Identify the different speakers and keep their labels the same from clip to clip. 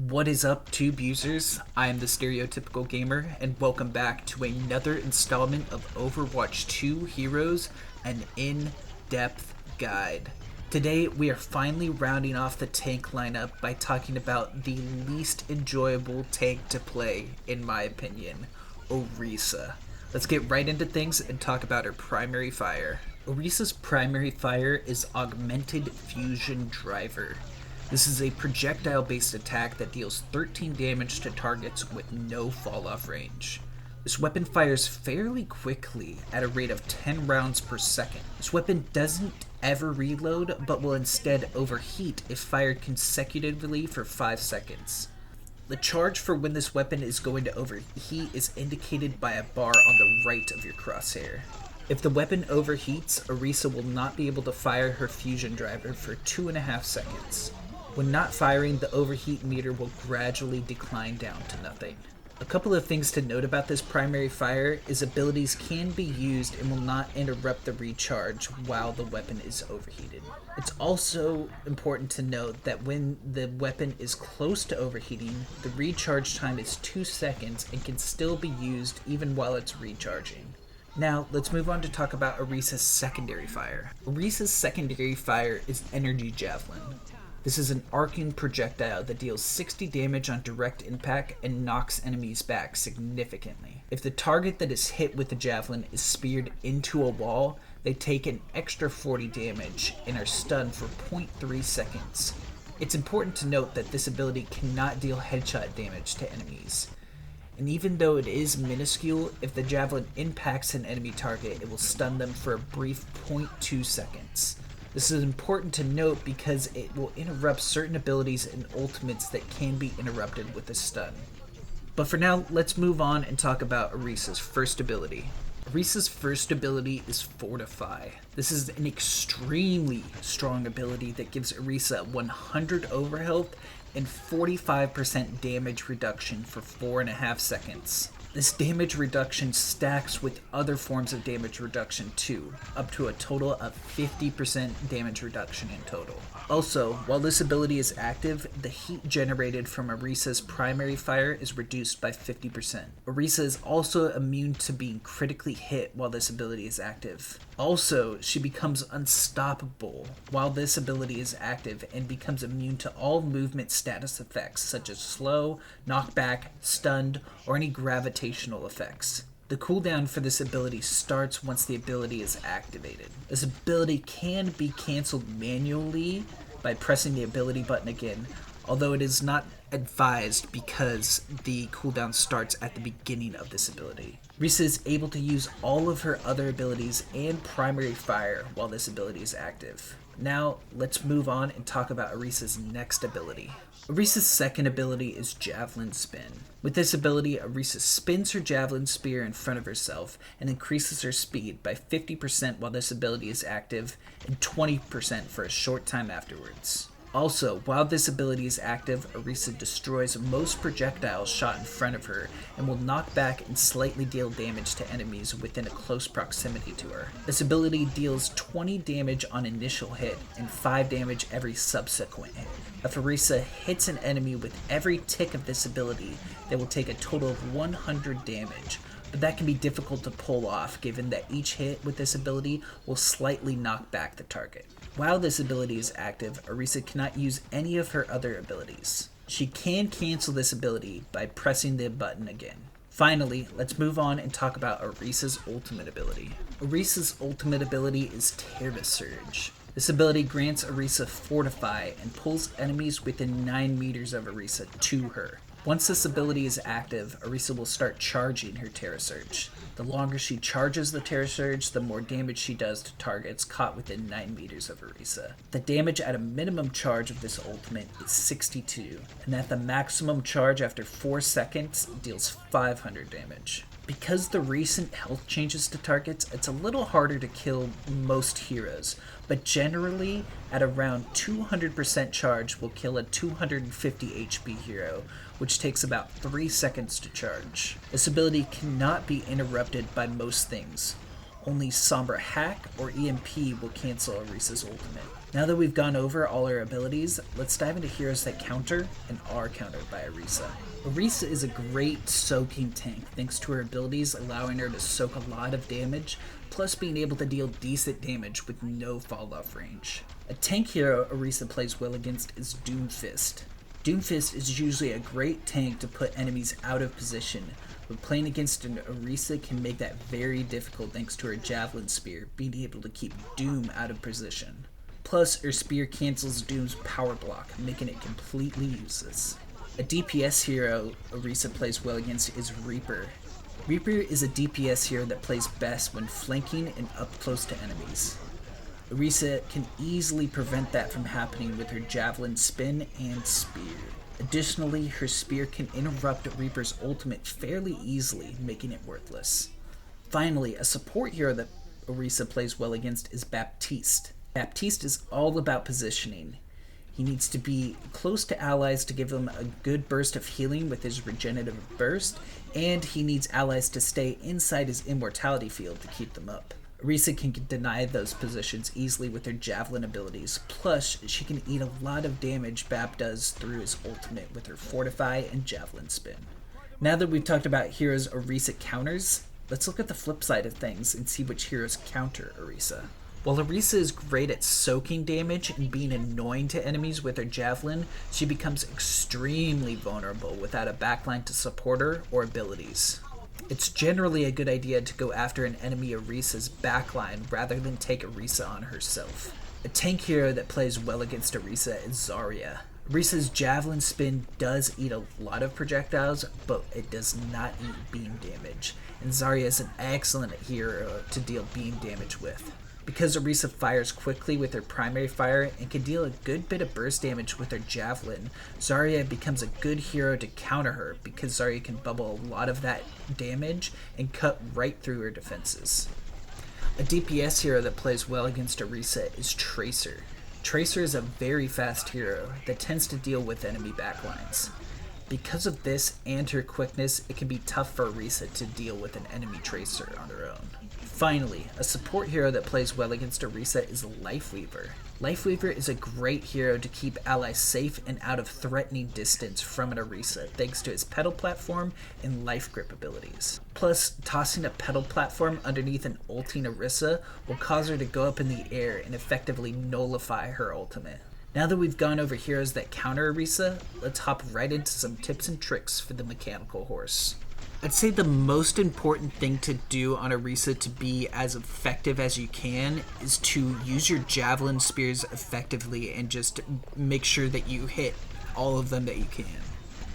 Speaker 1: What is up, tube users? I am the Stereotypical Gamer, and welcome back to another installment of Overwatch 2 Heroes, an in-depth guide. Today, we are finally rounding off the tank lineup by talking about the least enjoyable tank to play, in my opinion, Orisa. Let's get right into things and talk about her primary fire. Orisa's primary fire is Augmented Fusion Driver. This is a projectile-based attack that deals 13 damage to targets with no fall-off range. This weapon fires fairly quickly at a rate of 10 rounds per second. This weapon doesn't ever reload, but will instead overheat if fired consecutively for 5 seconds. The charge for when this weapon is going to overheat is indicated by a bar on the right of your crosshair. If the weapon overheats, Orisa will not be able to fire her fusion driver for 2.5 seconds. When not firing, the overheat meter will gradually decline down to nothing. A couple of things to note about this primary fire is abilities can be used and will not interrupt the recharge while the weapon is overheated. It's also important to note that when the weapon is close to overheating, the recharge time is 2 seconds and can still be used even while it's recharging. Now, let's move on to talk about Orisa's secondary fire. Orisa's secondary fire is Energy Javelin. This is an arcing projectile that deals 60 damage on direct impact and knocks enemies back significantly. If the target that is hit with the javelin is speared into a wall, they take an extra 40 damage and are stunned for 0.3 seconds. It's important to note that this ability cannot deal headshot damage to enemies. And even though it is minuscule, if the javelin impacts an enemy target, it will stun them for a brief 0.2 seconds. This is important to note because it will interrupt certain abilities and ultimates that can be interrupted with a stun. But for now, let's move on and talk about Orisa's first ability. Orisa's first ability is Fortify. This is an extremely strong ability that gives Orisa 100 overhealth and 45% damage reduction for 4.5 seconds. This damage reduction stacks with other forms of damage reduction too, up to a total of 50% damage reduction in total. Also, while this ability is active, the heat generated from Orisa's primary fire is reduced by 50%. Orisa is also immune to being critically hit while this ability is active. Also, she becomes unstoppable while this ability is active and becomes immune to all movement status effects such as slow, knockback, stunned, or any gravitational effects. The cooldown for this ability starts once the ability is activated. This ability can be cancelled manually by pressing the ability button again, although it is not advised because the cooldown starts at the beginning of this ability. Orisa is able to use all of her other abilities and primary fire while this ability is active. Now, let's move on and talk about Orisa's next ability. Orisa's second ability is Javelin Spin. With this ability, Orisa spins her Javelin Spear in front of herself and increases her speed by 50% while this ability is active and 20% for a short time afterwards. Also, while this ability is active, Orisa destroys most projectiles shot in front of her and will knock back and slightly deal damage to enemies within a close proximity to her. This ability deals 20 damage on initial hit and 5 damage every subsequent hit. If Orisa hits an enemy with every tick of this ability, they will take a total of 100 damage, but that can be difficult to pull off given that each hit with this ability will slightly knock back the target. While this ability is active, Orisa cannot use any of her other abilities. She can cancel this ability by pressing the button again. Finally, let's move on and talk about Orisa's ultimate ability. Orisa's ultimate ability is Terra Surge. This ability grants Orisa Fortify and pulls enemies within 9 meters of Orisa to her. Once this ability is active, Orisa will start charging her Terra Surge. The longer she charges the Terra Surge, the more damage she does to targets caught within 9 meters of Orisa. The damage at a minimum charge of this ultimate is 62, and at the maximum charge after 4 seconds deals 500 damage. Because the recent health changes to targets, it's a little harder to kill most heroes, but generally at around 200% charge will kill a 250 HP hero, which takes about 3 seconds to charge. This ability cannot be interrupted by most things. Only Sombra Hack or EMP will cancel Orisa's ultimate. Now that we've gone over all our abilities, let's dive into heroes that counter and are countered by Orisa. Orisa is a great soaking tank thanks to her abilities allowing her to soak a lot of damage, plus being able to deal decent damage with no fall off range. A tank hero Orisa plays well against is Doomfist. Doomfist is usually a great tank to put enemies out of position, but playing against an Orisa can make that very difficult thanks to her Javelin Spear being able to keep Doom out of position. Plus, her spear cancels Doom's power block, making it completely useless. A DPS hero Orisa plays well against is Reaper. Reaper is a DPS hero that plays best when flanking and up close to enemies. Orisa can easily prevent that from happening with her Javelin Spin and Spear. Additionally, her spear can interrupt Reaper's ultimate fairly easily, making it worthless. Finally, a support hero that Orisa plays well against is Baptiste. Baptiste is all about positioning. He needs to be close to allies to give them a good burst of healing with his regenerative burst, and he needs allies to stay inside his immortality field to keep them up. Orisa can deny those positions easily with her javelin abilities, plus she can eat a lot of damage Bap does through his ultimate with her Fortify and Javelin Spin. Now that we've talked about heroes Orisa counters, let's look at the flip side of things and see which heroes counter Orisa. While Orisa is great at soaking damage and being annoying to enemies with her javelin, she becomes extremely vulnerable without a backline to support her or abilities. It's generally a good idea to go after an enemy Orisa's backline rather than take Orisa on herself. A tank hero that plays well against Orisa is Zarya. Orisa's Javelin Spin does eat a lot of projectiles, but it does not eat beam damage, and Zarya is an excellent hero to deal beam damage with. Because Orisa fires quickly with her primary fire and can deal a good bit of burst damage with her javelin, Zarya becomes a good hero to counter her because Zarya can bubble a lot of that damage and cut right through her defenses. A DPS hero that plays well against Orisa is Tracer. Tracer is a very fast hero that tends to deal with enemy backlines. Because of this and her quickness, it can be tough for Orisa to deal with an enemy Tracer on her own. Finally, a support hero that plays well against Orisa is Lifeweaver. Lifeweaver is a great hero to keep allies safe and out of threatening distance from an Orisa thanks to his pedal platform and life grip abilities. Plus, tossing a pedal platform underneath an ulting Orisa will cause her to go up in the air and effectively nullify her ultimate. Now that we've gone over heroes that counter Orisa, let's hop right into some tips and tricks for the mechanical horse. I'd say the most important thing to do on Orisa to be as effective as you can is to use your javelin spears effectively and just make sure that you hit all of them that you can.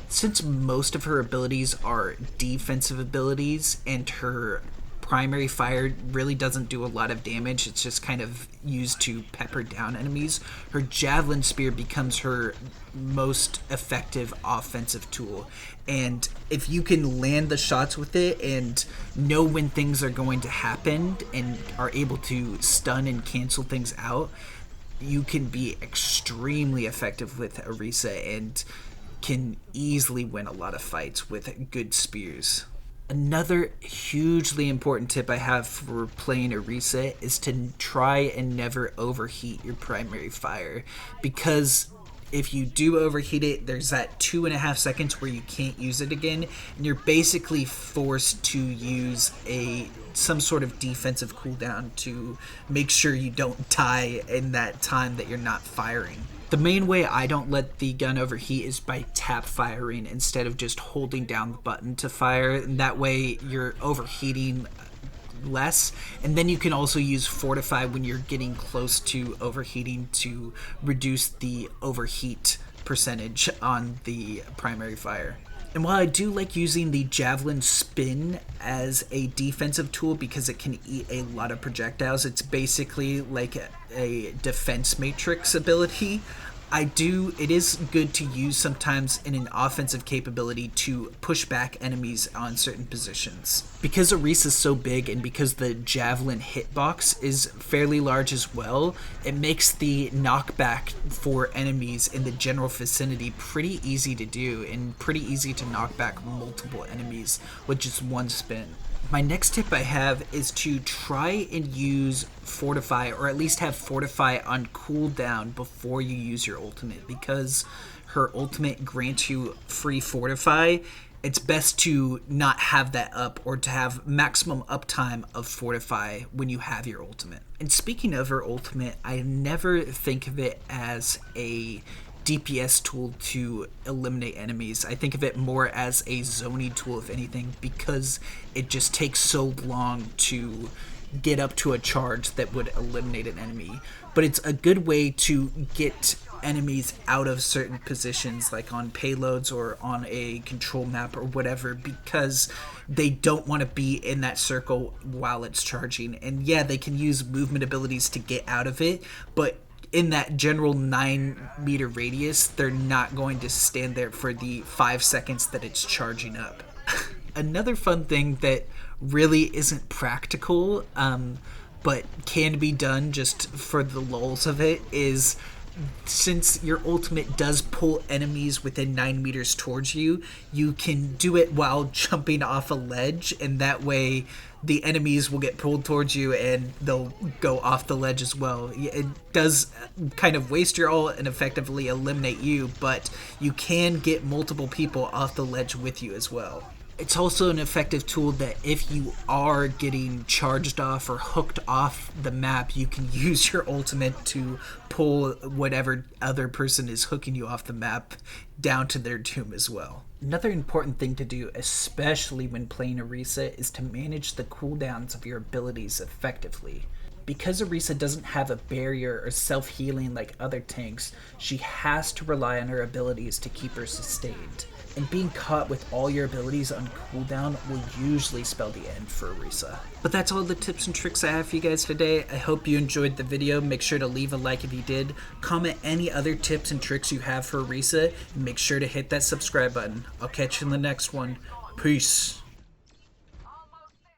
Speaker 1: Since most of her abilities are defensive abilities and her primary fire really doesn't do a lot of damage, it's just kind of used to pepper down enemies, her javelin spear becomes her most effective offensive tool. And if you can land the shots with it and know when things are going to happen and are able to stun and cancel things out, you can be extremely effective with Orisa and can easily win a lot of fights with good spears. Another hugely important tip I have for playing Orisa is to try and never overheat your primary fire, because if you do overheat it, there's that 2.5 seconds where you can't use it again, and you're basically forced to use some sort of defensive cooldown to make sure you don't die in that time that you're not firing. The main way I don't let the gun overheat is by tap firing instead of just holding down the button to fire, and that way you're overheating less, and then you can also use Fortify when you're getting close to overheating to reduce the overheat percentage on the primary fire. And while I do like using the Javelin Spin as a defensive tool because it can eat a lot of projectiles, it's basically like a defense matrix ability. It is good to use sometimes in an offensive capability to push back enemies on certain positions. Because Orisa is so big and because the Javelin hitbox is fairly large as well, it makes the knockback for enemies in the general vicinity pretty easy to do and pretty easy to knock back multiple enemies with just one spin. My next tip I have is to try and use Fortify, or at least have Fortify on cooldown before you use your ultimate, because her ultimate grants you free Fortify. It's best to not have that up, or to have maximum uptime of Fortify when you have your ultimate. And speaking of her ultimate, I never think of it as a DPS tool to eliminate enemies. I think of it more as a zoning tool, if anything, because it just takes so long to get up to a charge that would eliminate an enemy. But it's a good way to get enemies out of certain positions, like on payloads or on a control map or whatever, because they don't want to be in that circle while it's charging. And yeah, they can use movement abilities to get out of it, but in that general 9-meter radius, they're not going to stand there for the 5 seconds that it's charging up. Another fun thing that really isn't practical, but can be done just for the lulz of it, is since your ultimate does pull enemies within 9 meters towards you, you can do it while jumping off a ledge, and that way the enemies will get pulled towards you and they'll go off the ledge as well. It does kind of waste your ult and effectively eliminate you, but you can get multiple people off the ledge with you as well. It's also an effective tool that if you are getting charged off or hooked off the map, you can use your ultimate to pull whatever other person is hooking you off the map down to their doom as well. Another important thing to do, especially when playing Orisa, is to manage the cooldowns of your abilities effectively. Because Orisa doesn't have a barrier or self-healing like other tanks, she has to rely on her abilities to keep her sustained. And being caught with all your abilities on cooldown will usually spell the end for Orisa. But that's all the tips and tricks I have for you guys today. I hope you enjoyed the video. Make sure to leave a like if you did. Comment any other tips and tricks you have for Orisa, and make sure to hit that subscribe button. I'll catch you in the next one. Peace.